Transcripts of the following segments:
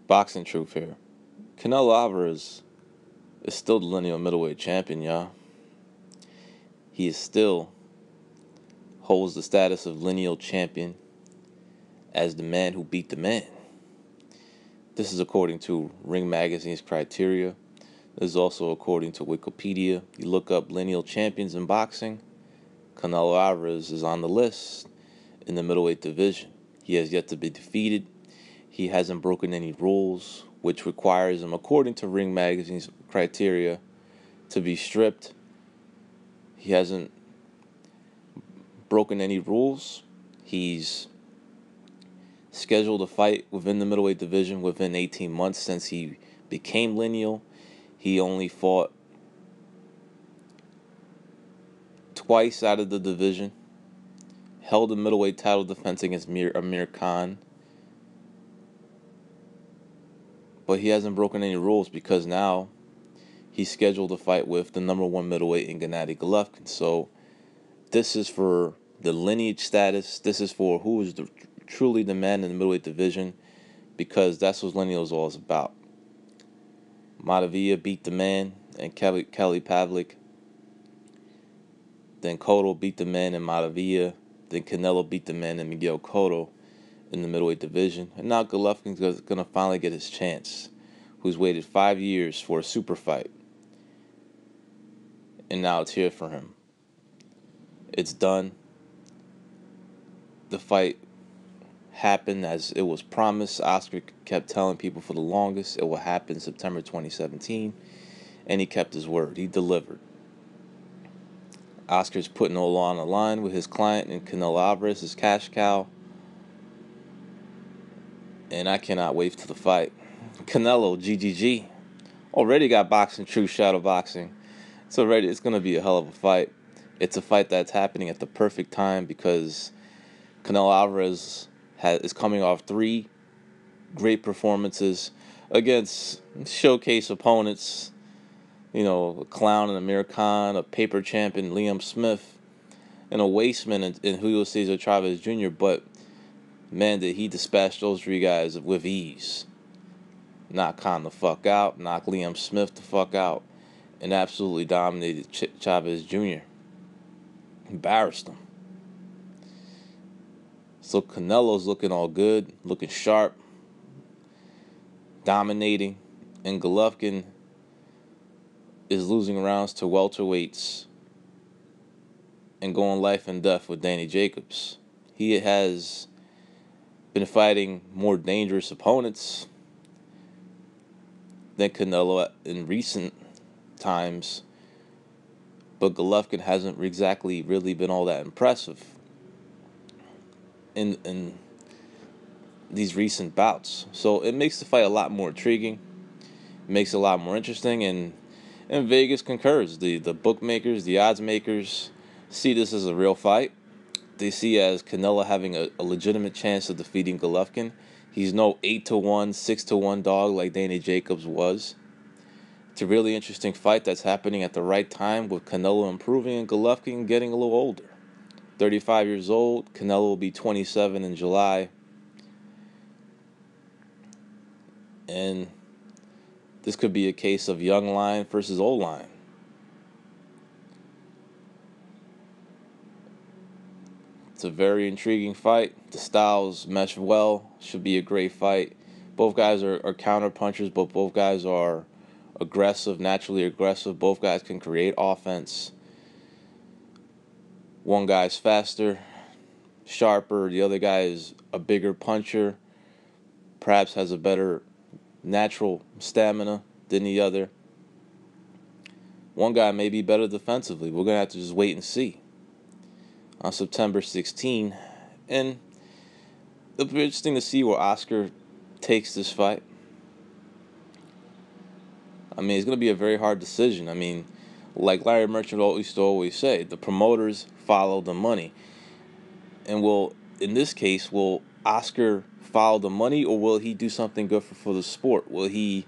Boxing truth here. Canelo Alvarez is still the lineal middleweight champion, y'all. He is still holds the status of lineal champion as the man who beat the man. This is according to Ring Magazine's criteria. This is also according to Wikipedia. You look up lineal champions in boxing, Canelo Alvarez is on the list in the middleweight division. He has yet to be defeated. He hasn't broken any rules, which requires him, according to Ring Magazine's criteria, to be stripped. He hasn't broken any rules. He's scheduled a fight within the middleweight division within 18 months since he became lineal. He only fought twice out of the division, held a middleweight title defense against Amir Khan, but he hasn't broken any rules because now he's scheduled a fight with the number one middleweight in Gennady Golovkin. So this is for the lineage status. This is for who is truly the man in the middleweight division, because that's what lineal is all about. Matavia beat the man and Kelly Pavlik. Then Cotto beat the man in Matavia. Then Canelo beat the man in Miguel Cotto in the middleweight division. And now Golovkin's going to finally get his chance, who's waited 5 years for a super fight. And now it's here for him. It's done. The fight happened as it was promised. Oscar kept telling people for the longest it will happen September 2017. And he kept his word. He delivered. Oscar's putting all on the line with his client and Canelo Alvarez, his cash cow. And I cannot wait for the fight. Canelo, GGG. Already got boxing, true shadow boxing. It's going to be a hell of a fight. It's a fight that's happening at the perfect time because Canelo Alvarez is coming off 3 great performances against showcase opponents. You know, a clown in Amir Khan, a paper champ in Liam Smith, and a wasteman in Julio Cesar Chavez Jr. But, man, did he dispatch those 3 guys with ease. Knock Khan the fuck out, knock Liam Smith the fuck out, and absolutely dominated Chavez Jr. Embarrassed him. So Canelo's looking all good, looking sharp, dominating, and Golovkin is losing rounds to welterweights and going life and death with Danny Jacobs. He has been fighting more dangerous opponents than Canelo in recent times, but Golovkin hasn't exactly really been all that impressive in these recent bouts. So it makes the fight a lot more intriguing, makes it a lot more interesting, and Vegas concurs. The bookmakers, the odds makers see this as a real fight. They see as Canelo having a legitimate chance of defeating Golovkin. He's no 8-1, 6-1 dog like Danny Jacobs was. It's a really interesting fight that's happening at the right time with Canelo improving and Golovkin getting a little older. 35 years old. Canelo will be 27 in July. And this could be a case of young line versus old line. It's a very intriguing fight. The styles mesh well. Should be a great fight. Both guys are counter punchers, but both guys are aggressive, naturally aggressive. Both guys can create offense. One guy's faster, sharper. The other guy is a bigger puncher. Perhaps has a better natural stamina than the other. One guy may be better defensively. We're going to have to just wait and see on September 16. And it'll be interesting to see where Oscar takes this fight. I mean, it's going to be a very hard decision. I mean, like Larry Merchant used to always say, the promoters follow the money. And in this case, will Oscar follow the money, or will he do something good for the sport? Will he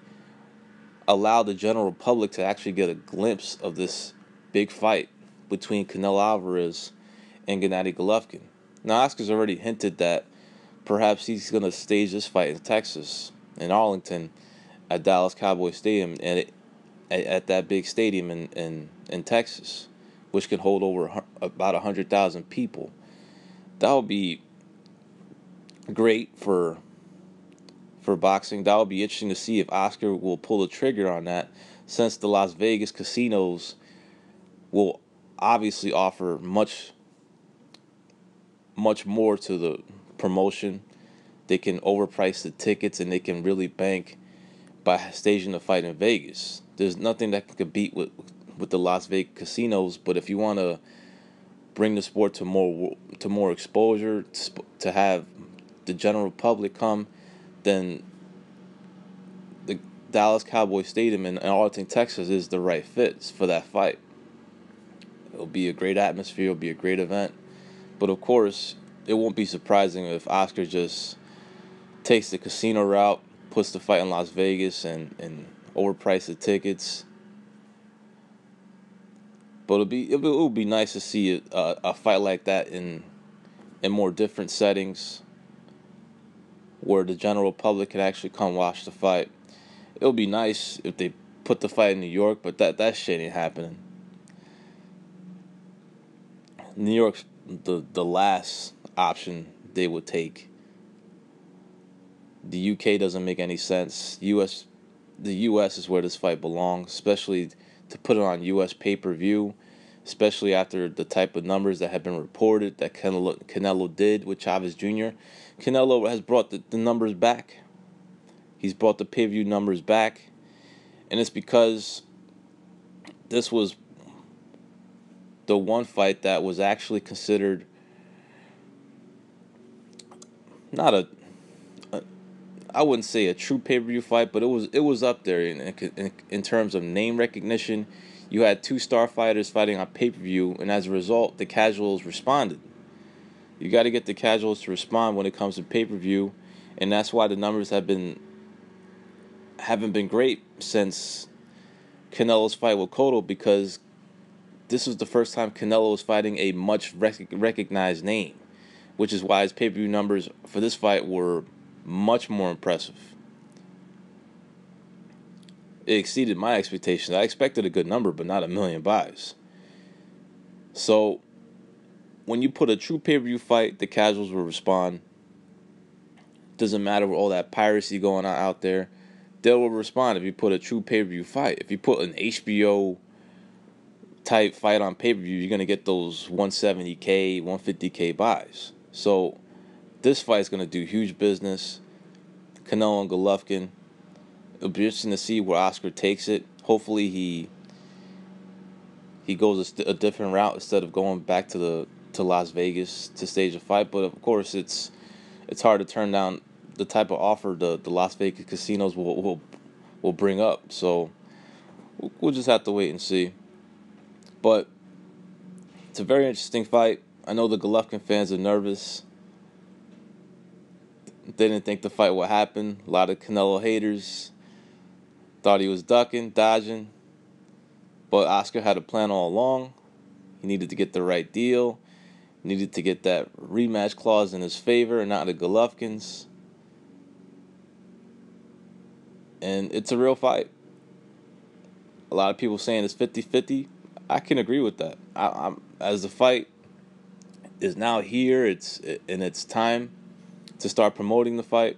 allow the general public to actually get a glimpse of this big fight between Canelo Alvarez and Gennady Golovkin? Now, Oscar's already hinted that perhaps he's going to stage this fight in Texas in Arlington at Dallas Cowboy Stadium, and at that big stadium in Texas, which can hold over about 100,000 people. That would be great for boxing. That would be interesting to see if Oscar will pull the trigger on that, since the Las Vegas casinos will obviously offer much more to the promotion. They can overprice the tickets, and they can really bank by staging the fight in Vegas. There's nothing that can compete with the Las Vegas casinos. But if you want to bring the sport to more exposure, to have the general public come, then the Dallas Cowboy Stadium in Arlington, Texas is the right fit for that fight. It'll be a great atmosphere. It'll be a great event. But of course, it won't be surprising if Oscar just takes the casino route, puts the fight in Las Vegas, and overprice the tickets. But it'll be nice to see a fight like that in more different settings, where the general public can actually come watch the fight. It'll be nice if they put the fight in New York, but that shit ain't happening. New York's the last option they would take. The UK doesn't make any sense. The US is where this fight belongs, especially to put it on US pay-per-view, especially after the type of numbers that have been reported that Canelo did with Chavez Jr. Canelo has brought the numbers back. He's brought the pay-per-view numbers back, and it's because this was the one fight that was actually considered not I wouldn't say a true pay-per-view fight, but it was up there in terms of name recognition. You had two star fighters fighting on pay-per-view, and as a result, the casuals responded. You got to get the casuals to respond when it comes to pay-per-view, and that's why the numbers haven't been great since Canelo's fight with Cotto, because this was the first time Canelo was fighting a much recognized name, which is why his pay-per-view numbers for this fight were much more impressive. It exceeded my expectations. I expected a good number, but not a million buys. So, when you put a true pay-per-view fight, the casuals will respond. Doesn't matter with all that piracy going on out there. They will respond if you put a true pay-per-view fight. If you put an HBO type fight on pay-per-view, you're going to get those 170K, 150K buys. So, this fight is going to do huge business. Canelo and Golovkin. It'll be interesting to see where Oscar takes it. Hopefully he goes a different route instead of going back to Las Vegas to stage a fight. But of course, it's hard to turn down the type of offer the Las Vegas casinos will bring up. So we'll just have to wait and see. But it's a very interesting fight. I know the Golovkin fans are nervous. They didn't think the fight would happen. A lot of Canelo haters thought he was ducking, dodging. But Oscar had a plan all along. He needed to get the right deal. He needed to get that rematch clause in his favor and not the Golovkin's. And it's a real fight. A lot of people saying it's 50-50. I can agree with that. As the fight is now here, it's in its time to start promoting the fight.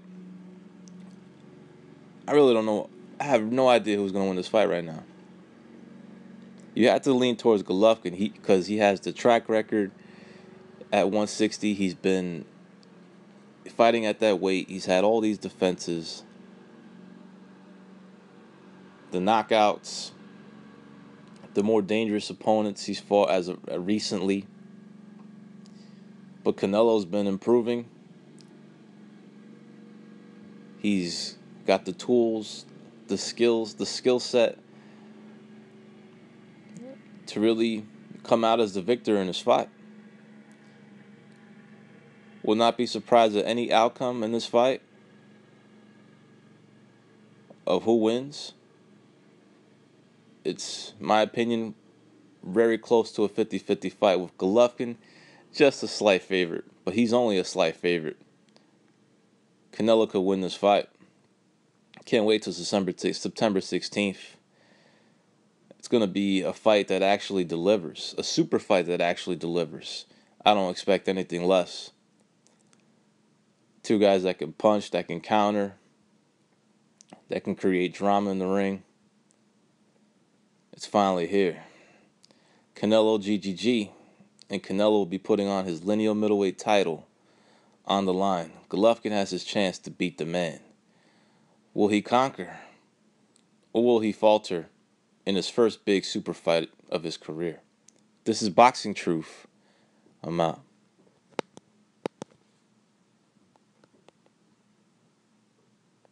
I really don't know. I have no idea who's going to win this fight right now. You have to lean towards Golovkin because he has the track record at 160. He's been fighting at that weight. He's had all these defenses. The knockouts. The more dangerous opponents he's fought as recently. But Canelo's been improving. He's got the tools, the skills, the skill set to really come out as the victor in this fight. Will not be surprised at any outcome in this fight of who wins. It's, in my opinion, very close to a 50-50 fight with Golovkin just a slight favorite. But he's only a slight favorite. Canelo could win this fight. Can't wait till September 16th. It's going to be a fight that actually delivers, a super fight that actually delivers. I don't expect anything less. Two guys that can punch, that can counter, that can create drama in the ring. It's finally here. Canelo GGG, and Canelo will be putting on his lineal middleweight title on the line. Golovkin has his chance to beat the man. Will he conquer? Or will he falter in his first big super fight of his career? This is Boxing Truth. I'm out.